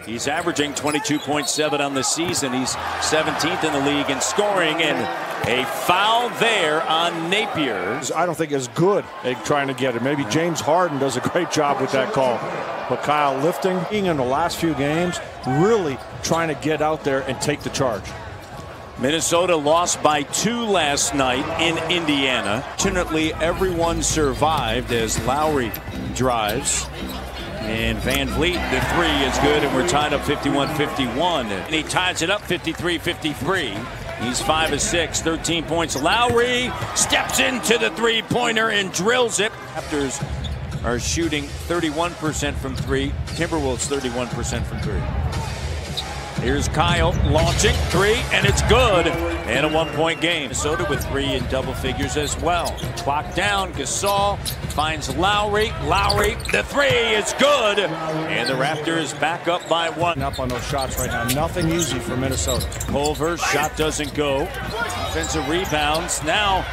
He's averaging 22.7 on the season. He's 17th in the league in scoring, and a foul there on Napier. I don't think is good at trying to get it. Maybe James Harden does a great job with that call. But Kyle lifting in the last few games, really trying to get out there and take the charge. Minnesota lost by 2 last night in Indiana. Fortunately, everyone survived as Lowry drives. And Van Vliet, the 3 is good, and we're tied up 51-51. And he ties it up 53-53. He's 5 of 6, 13 points. Lowry steps into the three-pointer and drills it. Raptors are shooting 31% from 3. Timberwolves 31% from 3. Here's Kyle launching 3, and it's good. And a 1-point game. Minnesota with 3 in double figures as well. Clock down. Gasol finds Lowry. Lowry, the 3 is good. And the Raptors back up by 1. Up on those shots right now. Nothing easy for Minnesota. Culver, shot doesn't go. Offensive rebounds. Now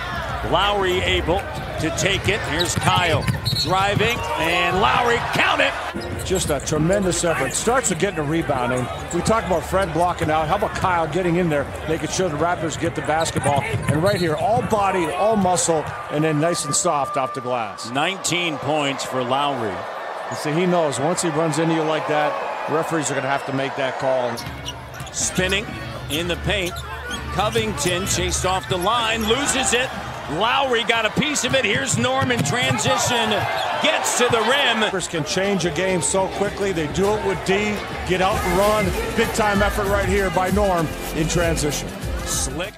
Lowry able to take it. Here's Kyle driving, and Lowry, count it. Just a tremendous effort. Starts to get in a rebounding. We talked about Fred blocking out. How about Kyle getting in there, making sure the Raptors get the basketball. And right here, all body, all muscle, and then nice and soft off the glass. 19 points for Lowry. You see, he knows once he runs into you like that, referees are going to have to make that call. Spinning in the paint. Covington chased off the line, loses it. Lowry got a piece of it. Here's Norm in transition. Gets to the rim. Raptors can change a game so quickly. They do it with D. Get out and run. Big time effort right here by Norm in transition. Slick.